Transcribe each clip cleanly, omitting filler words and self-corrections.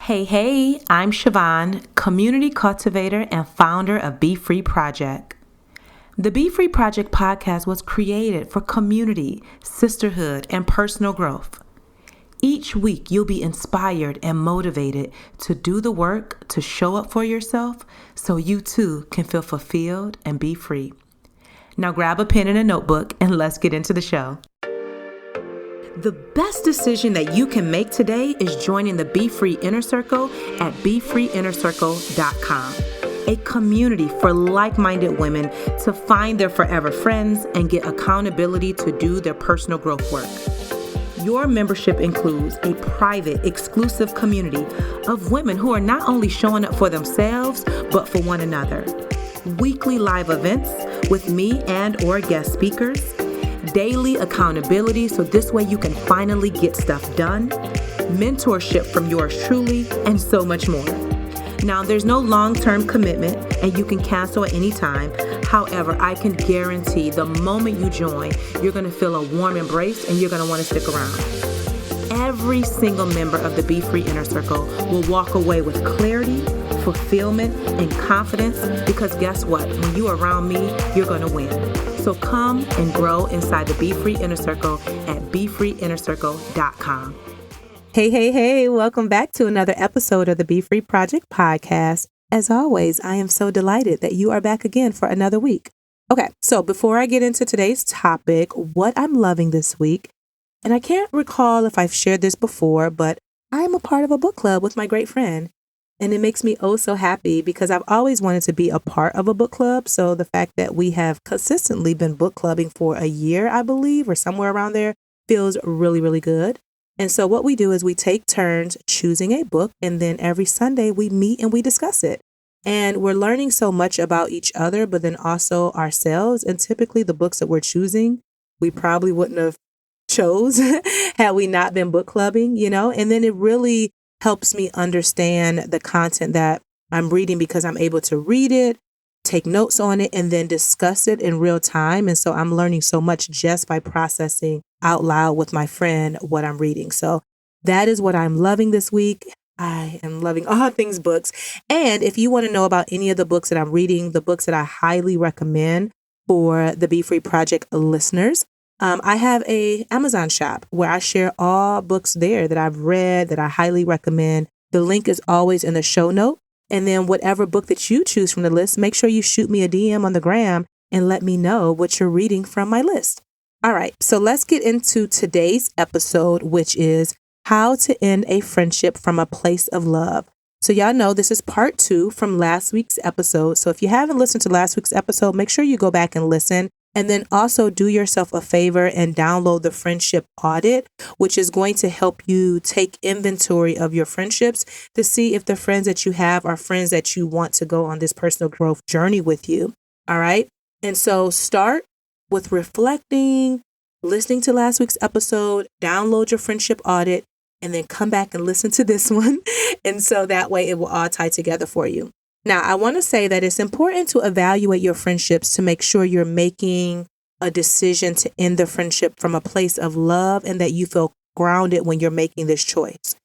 Hey, I'm Siobhan, community cultivator and founder of BeFree Project. The BeFree Project podcast was created for community, sisterhood, and personal growth. Each week, you'll be inspired and motivated to do the work to show up for yourself so you too can feel fulfilled and be free. Now grab a pen and a notebook and let's get into the show. The best decision that you can make today is joining the BeFree Inner Circle at BeFreeInnerCircle.com, a community for like-minded women to find their forever friends and get accountability to do their personal growth work. Your membership includes a private, exclusive community of women who are not only showing up for themselves, but for one another. Weekly live events with me and or guest speakers, daily accountability so this way you can finally get stuff done, mentorship from yours truly, and so much more. Now, there's no long-term commitment and you can cancel at any time. However, I can guarantee the moment you join, you're going to feel a warm embrace and you're going to want to stick around. Every single member of the BeFree Inner Circle will walk away with clarity, fulfillment, and confidence because guess what? When you're around me, you're going to win. So come and grow inside the BeFree Inner Circle at BeFreeInnerCircle.com. Hey, welcome back to another episode of the BeFree Project podcast. As always, I am so delighted that you are back again for another week. Okay, so before I get into today's topic, what I'm loving this week, and I can't recall if I've shared this before, but I'm a part of a book club with my great friend. And it makes me oh so happy because I've always wanted to be a part of a book club. So the fact that we have consistently been book clubbing for a year, I believe, or somewhere around there, feels really, really good. And so what we do is we take turns choosing a book, and then every Sunday we meet and we discuss it. And we're learning so much about each other, but then also ourselves. And typically the books that we're choosing, we probably wouldn't have chose had we not been book clubbing, and then it really helps me understand the content that I'm reading because I'm able to read it, take notes on it, and then discuss it in real time. And so I'm learning so much just by processing out loud with my friend what I'm reading. So that is what I'm loving this week. I am loving all things books. And if you want to know about any of the books that I'm reading, the books that I highly recommend for the BeFree Project listeners, I have a Amazon shop where I share all books there that I've read that I highly recommend. The link is always in the show note. And then whatever book that you choose from the list, make sure you shoot me a DM on the gram and let me know what you're reading from my list. All right, so let's get into today's episode, which is how to end a friendship from a place of love. So y'all know this is part 2 from last week's episode. So if you haven't listened to last week's episode, make sure you go back and listen. And then also do yourself a favor and download the friendship audit, which is going to help you take inventory of your friendships to see if the friends that you have are friends that you want to go on this personal growth journey with you. All right. And so start with reflecting, listening to last week's episode, download your friendship audit, and then come back and listen to this one. And so that way it will all tie together for you. Now, I want to say that it's important to evaluate your friendships to make sure you're making a decision to end the friendship from a place of love and that you feel grounded when you're making this choice.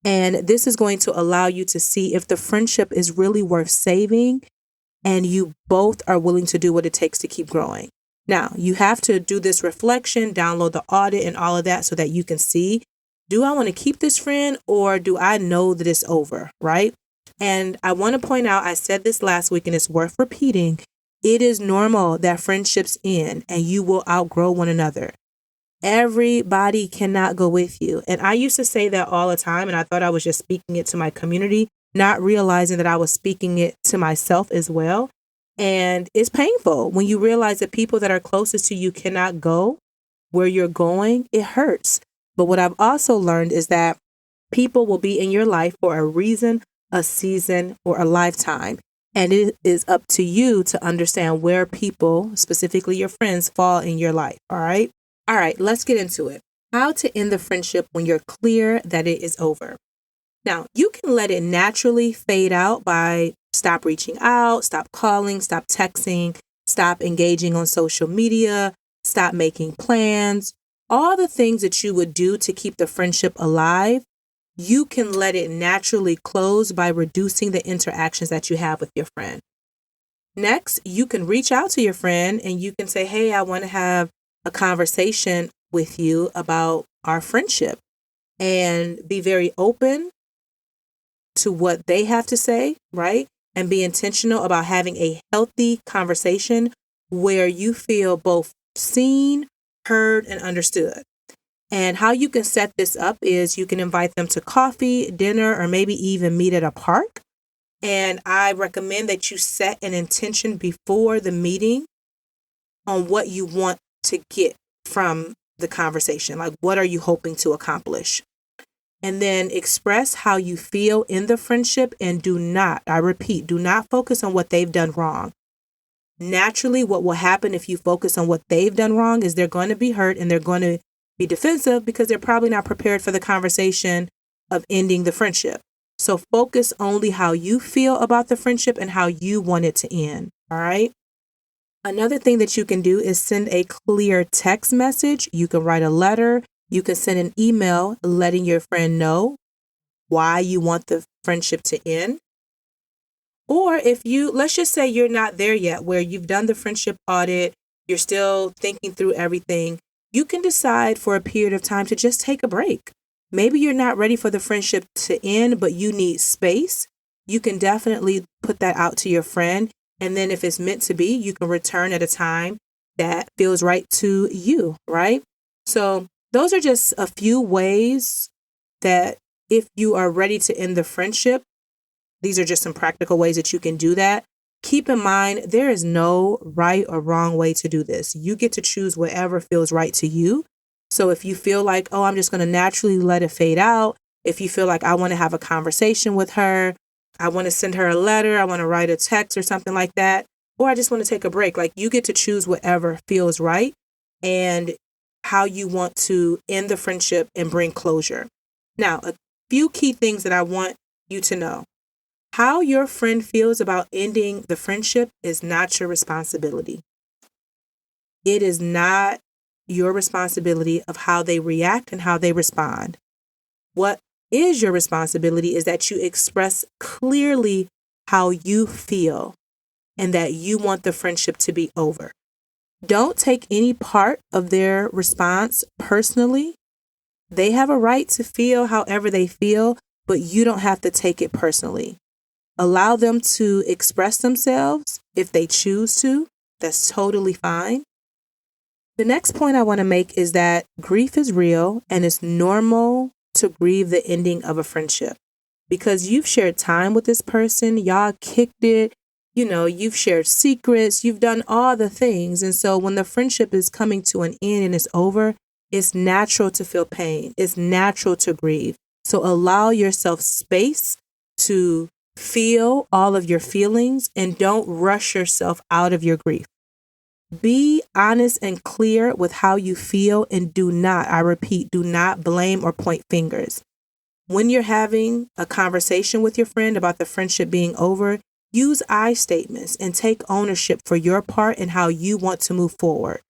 And this is going to allow you to see if the friendship is really worth saving and you both are willing to do what it takes to keep growing. Now, you have to do this reflection, download the audit and all of that so that you can see, do I want to keep this friend or do I know that it's over, right? And I want to point out, I said this last week and it's worth repeating. It is normal that friendships end and you will outgrow one another. Everybody cannot go with you. And I used to say that all the time. And I thought I was just speaking it to my community, not realizing that I was speaking it to myself as well. And it's painful when you realize that people that are closest to you cannot go where you're going. It hurts. But what I've also learned is that people will be in your life for a reason, a season, or a lifetime. And it is up to you to understand where people, specifically your friends, fall in your life. All right, let's get into it. How to end the friendship when you're clear that it is over. Now, you can let it naturally fade out by stop reaching out, stop calling, stop texting, stop engaging on social media, stop making plans. All the things that you would do to keep the friendship alive you can let it naturally close by reducing the interactions that you have with your friend. Next, you can reach out to your friend and you can say, hey, I want to have a conversation with you about our friendship, and be very open to what they have to say, right? And be intentional about having a healthy conversation where you feel both seen, heard, and understood. And how you can set this up is you can invite them to coffee, dinner, or maybe even meet at a park. And I recommend that you set an intention before the meeting on what you want to get from the conversation. Like, what are you hoping to accomplish? And then express how you feel in the friendship, and do not, I repeat, do not focus on what they've done wrong. Naturally, what will happen if you focus on what they've done wrong is they're going to be hurt and they're going to be defensive because they're probably not prepared for the conversation of ending the friendship. So focus only how you feel about the friendship and how you want it to end. All right. Another thing that you can do is send a clear text message. You can write a letter. You can send an email letting your friend know why you want the friendship to end. Or if let's just say you're not there yet, where you've done the friendship audit, you're still thinking through everything, you can decide for a period of time to just take a break. Maybe you're not ready for the friendship to end, but you need space. You can definitely put that out to your friend. And then if it's meant to be, you can return at a time that feels right to you, right? So those are just a few ways that if you are ready to end the friendship, these are just some practical ways that you can do that. Keep in mind, there is no right or wrong way to do this. You get to choose whatever feels right to you. So if you feel like, oh, I'm just going to naturally let it fade out. If you feel like I want to have a conversation with her, I want to send her a letter, I want to write a text or something like that, or I just want to take a break. Like, you get to choose whatever feels right and how you want to end the friendship and bring closure. Now, a few key things that I want you to know. How your friend feels about ending the friendship is not your responsibility. It is not your responsibility of how they react and how they respond. What is your responsibility is that you express clearly how you feel and that you want the friendship to be over. Don't take any part of their response personally. They have a right to feel however they feel, but you don't have to take it personally. Allow them to express themselves if they choose to. That's totally fine. The next point I want to make is that grief is real and it's normal to grieve the ending of a friendship because you've shared time with this person. Y'all kicked it. You've shared secrets. You've done all the things. And so when the friendship is coming to an end and it's over, it's natural to feel pain. It's natural to grieve. So allow yourself space to feel all of your feelings and don't rush yourself out of your grief. Be honest and clear with how you feel and do not, I repeat, do not blame or point fingers. When you're having a conversation with your friend about the friendship being over, use I statements and take ownership for your part and how you want to move forward.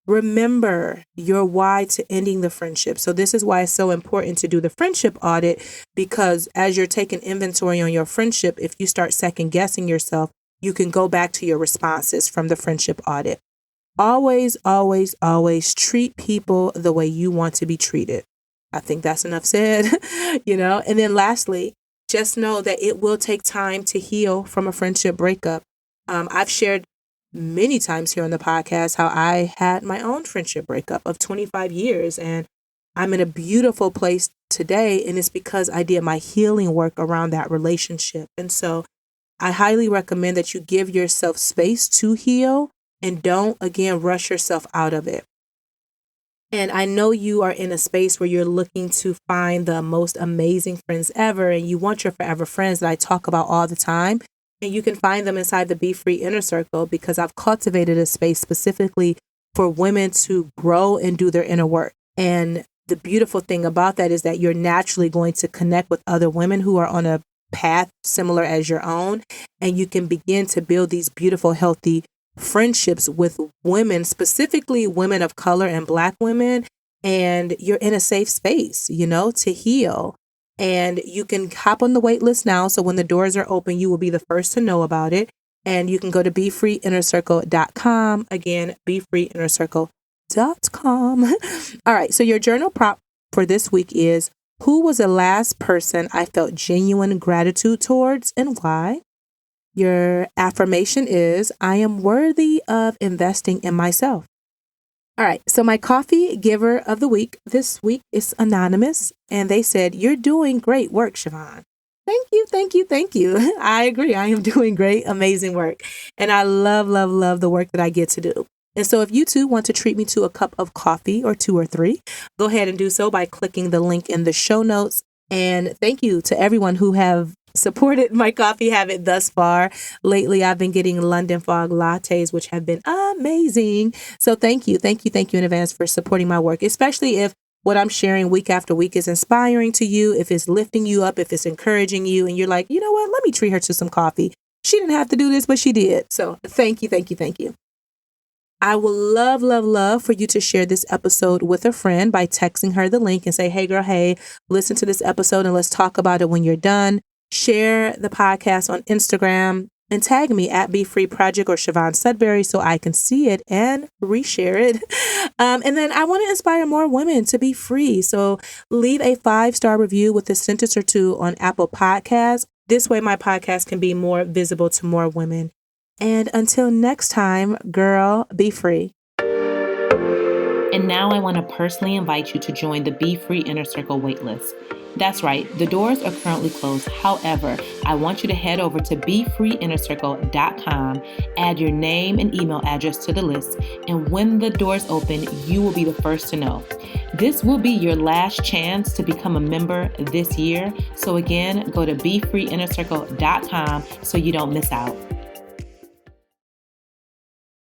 Remember your why to ending the friendship. So this is why it's so important to do the friendship audit, because as you're taking inventory on your friendship, if you start second guessing yourself, you can go back to your responses from the friendship audit. Always, always, always treat people the way you want to be treated. I think that's enough said, And then lastly, just know that it will take time to heal from a friendship breakup. I've shared many times here on the podcast how I had my own friendship breakup of 25 years, and I'm in a beautiful place today, and it's because I did my healing work around that relationship. And so I highly recommend that you give yourself space to heal and don't, again, rush yourself out of it. And I know you are in a space where you're looking to find the most amazing friends ever, and you want your forever friends that I talk about all the time. And you can find them inside the BeFree Inner Circle because I've cultivated a space specifically for women to grow and do their inner work. And the beautiful thing about that is that you're naturally going to connect with other women who are on a path similar as your own. And you can begin to build these beautiful, healthy friendships with women, specifically women of color and Black women. and you're in a safe space, to heal. And you can hop on the wait list now. So when the doors are open, you will be the first to know about it. And you can go to BeFreeInnerCircle.com. Again, BeFreeInnerCircle.com. All right. So your journal prompt for this week is, who was the last person I felt genuine gratitude towards and why? Your affirmation is, I am worthy of investing in myself. All right. So my coffee giver of the week this week is anonymous. And they said, you're doing great work, Siobhan. Thank you. Thank you. Thank you. I agree. I am doing great, amazing work. And I love, love, love the work that I get to do. And so if you too want to treat me to a cup of coffee or 2 or 3, go ahead and do so by clicking the link in the show notes. And thank you to everyone who have supported my coffee habit thus far. Lately, I've been getting London Fog lattes, which have been amazing. So thank you. Thank you. Thank you in advance for supporting my work, especially if what I'm sharing week after week is inspiring to you, if it's lifting you up, if it's encouraging you, and you're like, you know what, let me treat her to some coffee. She didn't have to do this, but she did. So thank you. Thank you. Thank you. I would love, love, love for you to share this episode with a friend by texting her the link and say, hey, girl, hey, listen to this episode and let's talk about it when you're done. Share the podcast on Instagram and tag me at BeFree Project or Siobhan Sudbury so I can see it and reshare it. And then I want to inspire more women to be free. So leave a 5-star review with a sentence or 2 on Apple Podcasts. This way my podcast can be more visible to more women. And until next time, girl, be free. And now I want to personally invite you to join the BeFree Inner Circle waitlist. That's right, the doors are currently closed. However, I want you to head over to BeFreeInnerCircle.com, add your name and email address to the list, and when the doors open, you will be the first to know. This will be your last chance to become a member this year. So again, go to BeFreeInnerCircle.com so you don't miss out.